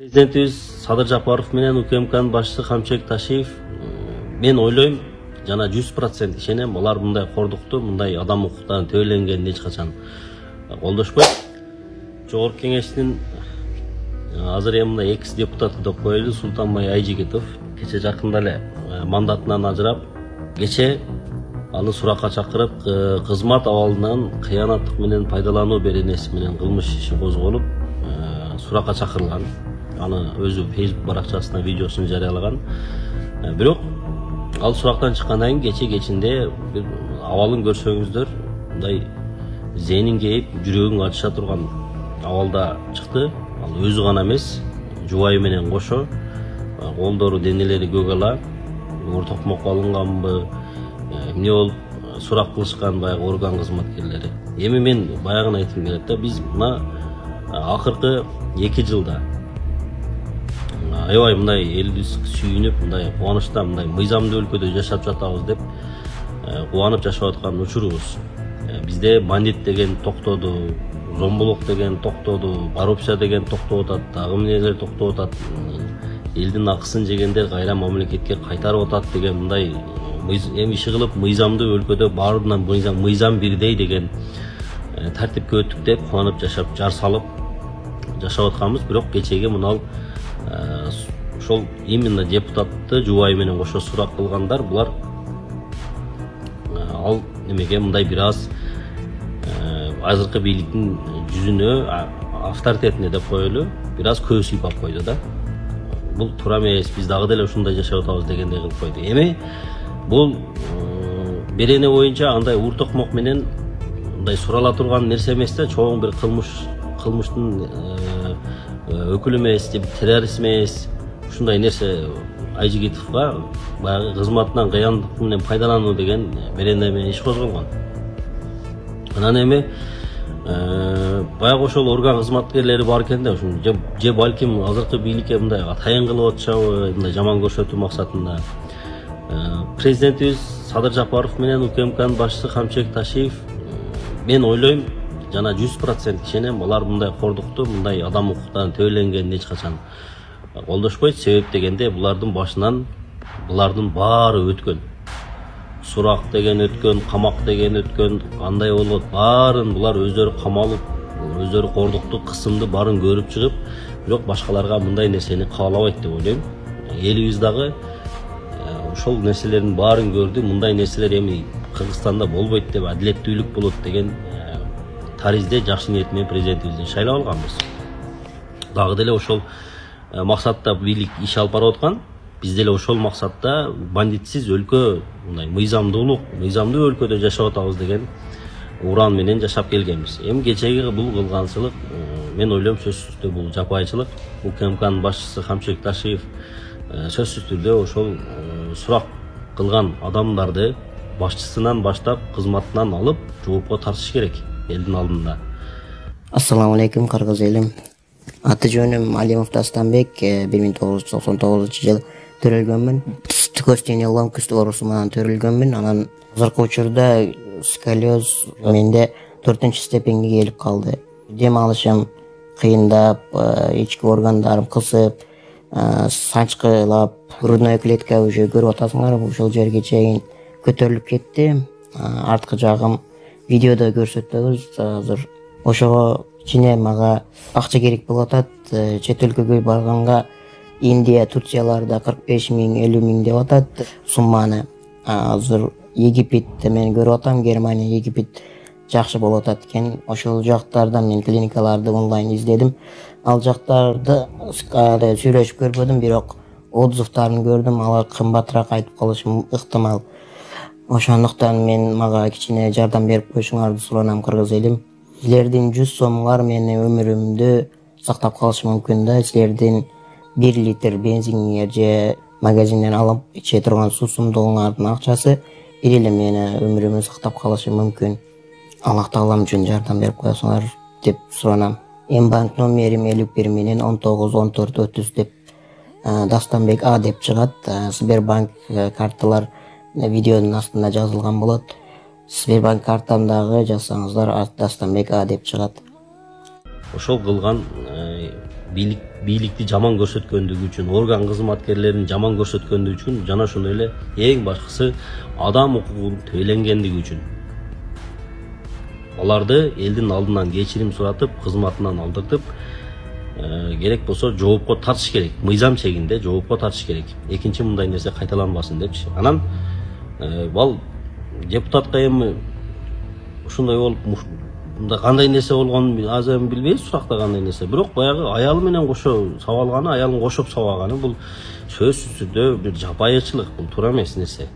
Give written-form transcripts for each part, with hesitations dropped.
Президентибиз Садыр Жапаров менен УКМКнын башчысы Камчыбек Ташиев мен ойлойм жана 100% ишенем, алар мындай кордукту, мындай адам укуктарын төбөлөнгөнүн эч качан колдошпойт. Жогорку кеңештин азыр эми мындай экс депутаты деп коелу Султанбай Айжигитов кече жакында эле мандатынан ажырап, кече аны суракка чакырып, кызмат абалынан кыянаттык менен пайдалануу беренеси менен кылмыш иши козголуп, суракка чакырылган. Аны өзү Facebook баракчасына видеосун жарыялаган. Бирок ал сурактан чыккандан кийин кечинде бир абалын көрсөңүздөр, мындай зээнин кейип, жүрөгүң ачыша турган абалда чыкты. Ал өзү гана эмес, жубайы менен кошо, колдору, денелери көк ала, токмокко алынганбы, эмне болуп сурак кылышкан баягы орган кызматкерлери. Эми мен баягын айткым келет да, биз мына акыркы 2 жылда аябай мындай элибиз сүйүнүп, мындай кубанычта, мындай мыйзамдуу өлкөдө жашап жатабыз деп кубанып жашап аткан учурубуз. Бизде бандит деген токтоду, зомбулук деген токтоду, коррупция деген токтоп атат, дагы эмнелер токтоп атат, элдин акысын жегендер кайра мамлекетке кайтарып атат деген мындай эми иши кылып мыйзамдуу өлкөдө баарынан мыйзам бирдей деген тартипке өттүк деп кубанып жашап, жар салып жашап атканбыз. Бирок кечеги мынал ошол именно депутатты жубайы менен кошо сурак кылгандар, булар ал немеге мындай бир аз азыркы бийликтин жүзүнө, авторитетине деп коелу, бир аз көз сыйпап койду да. Бул туура эмес, биз дагы деле ушундай жашап атабыз дегендей кылып койду. Эми бул берене боюнча андай токмок менен мындай сурала турган нерсе эмес да, чоң бир кылмыштын өкүлү эмес, террорист эмес, ушундай нерсе Айжигитовго баягы кызматынан кыяндык менен пайдалануу деген берене менен иш козголгон. Анан эми баягы ошол орган кызматкерлери бар экен да, же балким азыркы бийликке мындай атайын кылып атышабы, мындай жаман көрсөтүү максатында. Президентибиз Садыр Жапаров менен УКМКнын башчысы Камчыбек Ташиев мен ойлойм жана 100% ишенем, алар мындай кордукту, мындай адам укуктарын төбөлөнгөнүн эч качан колдошпойт. Себеп дегенде булардын башынан булардын баары өткөн. Сурак деген өткөн, камак деген өткөн, кандай болот, баарын булар өздөрү камалып, өздөрү кордукту, кысымды баарын көрүп чыгып, бирок башкаларга мындай нерсени каалабайт деп ойлойм. Элибиз дагы ошол нерселердин баарын көрдү, мындай нерселер эми Кыргызстанда болбойт деп, адилеттүүлүк болот деген таризде жакшы ниет менен президентибизди шайлап алганбыз. Дагы деле ошол максатта бийлик иш алып барып аткан. Биз деле ошол максатта бандитсиз өлкө, мындай мыйзамдуу өлкөдө жашап атабыз деген уран менен жашап келгенбиз. Эми кечеги бул кылгансылык, мен ойлойм сөзсүз түрдө бул жапайчылык. УКМКнын башчысы Камчыбек Ташиев сөзсүз түрдө ошол сурак кылган адамдарды башчысынан баштап кызматынан алып жоопко тартыш керек элдин алдында. Ассаламу алейкум, кыргыз элим. Аты жөнүм Алимов Дастанбек, 1999 жыл төрөлгөнмүн. Тükөстен ломкост оорусу менен төрөлгөнмүн. Анан азыркы учурда сколиоз менде 4-степенге келип калды. Дем алышым кыйындап, ички органдарым кысып, санчкылап, грудная клетка уже көрүп атасыңар, ошол жерге чейин көтөрүлүп кетти. Арткы жагым видеодо көрсөтөбүз. Азыр ошого кичине мага акча керек болуп атат. Чет өлкөгө барганга Индия, Турцияларда 45 миң, 50 миң деп атат сумманы. Азыр Египет мен көрүп атам, Германия, Египет жакшы болуп атат экен. Ошол жактарда мен клиникаларды онлайн издедим. Ал жактарды сүйлөшүп көрбөдүм, бирок отзывдарын көрдүм. Алар кымбатыраак айтып калышы ыктымал. Ошондуктан мага кичине жардам берип коюшуңарды суранам, кыргыз элим. Силердин 100 сомуңар менин өмүрүмдү сактап калышы мүмкүн да. Силердин 1 литр бензиниңер же магазинден алып иче турган суусундугуңардын акчасы бир эле менин өмүрүмдү сактап калышы мүмкүн. Аллах таалам үчүн жардам берип коесуңар деп суранам. Банк номерим 51 менен 191430 деп Дастанбек А деп чыгат. Сбербанк карталар видеонун астында жазылган болот. Сбербанк картамдагы жазсаңыздар Дастанбек А деп чыгат. Ошол кылган бийликти жаман көрсөткөндүгү үчүн, орган кызматкерлерин жаман көрсөткөндүгү үчүн, жана ошондой эле эң башкысы адам укугунун төленгендиги үчүн аларды элдин алдынан кечирим суратып, кызматынан алдыртып, керек болсо жоопко тартыш керек, мыйзам чегинде жоопко тартыш керек. Экинчи мындай нерсе кайталанбасын депчи. Анан ал депутатка эми ушундай болуп, мында кандай нерсе болгонун азыр эми билбейбиз, суракта кандай нерсе. Бирок баягы аялы менен кошо сабалганы, аялын кошоп сабаганы бул сөзсүз түрдө бир жапайырчылык, бул туура эмес нерсе.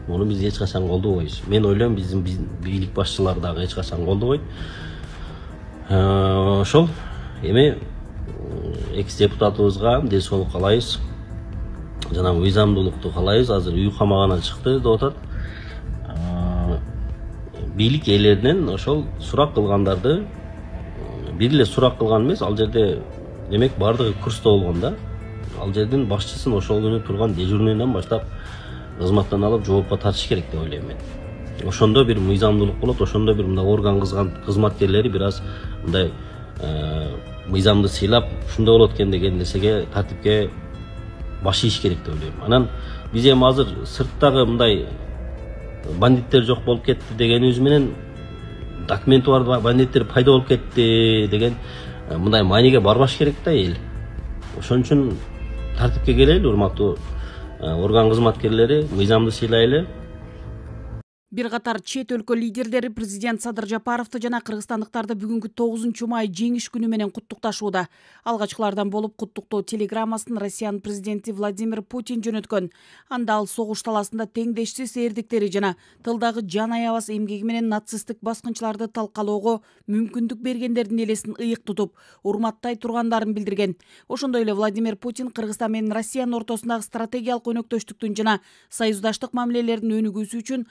Муну биз эч качан колдобойбуз. Мен ойлойм, биздин бийлик башчылары дагы эч качан колдобойт. Ошол эми экс депутатыбызга дел соолук каалайбыз. Жана мыйзамдуулукту каалайбыз. Азыр үй камагынан чыкты деп атат. Бийлик ээлеринен ошол сурак кылгандарды бир эле сурак кылган эмес, ал жерде демек бардыгы курста болгон да. Ал жердин башчысын ошол күнү турган дежурныйдан баштап кызматтан алып жоопко тартыш керек деп ойлойм мен. Ошондо бир мыйзамдуулук болот, ошондо бир мындай орган кызматкерлери бир аз мындай мыйзамды сыйлап, ушундай болот экен деген нерсеге, тартипке баш ийиш керек деп ойлойм. Анан биз эми азыр сырттагы мындай бандиттер жок болуп кетти дегенибиз менен, документи бар бандиттер пайда болуп кетти деген мындай мааниге барбаш керек да эл. Ошон үчүн тартипке келели, урматтуу орган кызматкерлери, мыйзамды сыйлайлы. Бир катар чет өлкө лидерлери президент Садыр Жапаровду жана кыргызстандыктарды бүгүнкү 9-май жеңиш күнү менен куттукташууда. Алгачкылардан болуп куттуктоо телеграммасын Россиянын президенти Владимир Путин жөнөткөн. Анда ал согуш таласында теңдешсиз эрдиктери жана тылдагы жан аябас эмгеги менен нацисттик баскынчыларды талкалоого мүмкүндүк бергендердин элесин ыйык тутуп, урматтай тургандарын билдирген. Ошондой эле Владимир Путин Кыргызстан менен Россиянын ортосундагы стратегиялык өнөктөштүктүн жана союздаштык мамилелердин өнүгүүсү үчүн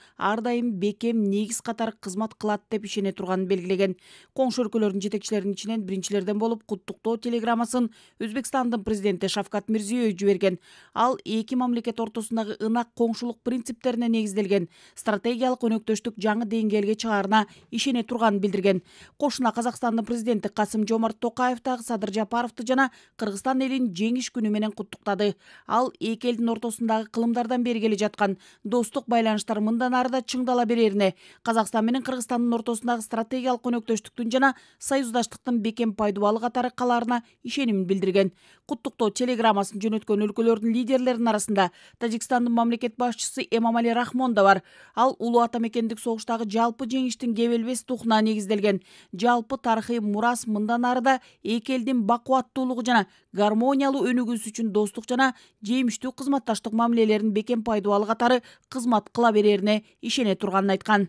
дайым бекем негиз катары кызмат кылат деп ишене турганын белгилеген. Коңшу өлкөлөрдүн жетекчилеринин ичинен биринчилерден болуп куттуктоо телеграммасын Өзбекстандын президенти Шавкат Мирзиёев жиберген. Ал эки мамлекет ортосундагы ынак коңшулук принциптерине негизделген стратегиялык өнөктөштүк жаңы деңгээлге чыгаарына ишене турганын билдирген. Кошуна Казакстандын президенти Касым-Жомарт Токаев дагы Садыр Жапаровду жана Кыргызстан элин жеңиш күнү менен куттуктады. Ал эки элдин ортосундагы кылымдардан бери келе жаткан достук байланыштар мындан ары да чыңдала берерине, Казакстан менен Кыргызстандын ортосундагы стратегиялык өнөктөштүктүн жана союздаштыктын бекем пайдубалы катары калаарына ишенимин билдирген. Куттуктоо телеграммасын жөнөткөн өлкөлөрдүн лидерлеринин арасында Тажикстандын мамлекет башчысы Эмомали Рахмон да бар. Ал улуу ата мекендик согуштагы жалпы жеңиштин кебелбес тухуна негизделген. Жалпы тарыхый мурас мындан ары да эки элдин бакубаттуулугу жана гармониялуу өнүгүүсү үчүн достук жана жемиштүү кызматташтык мамилелерин бекем пайдубалы катары кызмат кыла берерине ишене турганын айткан.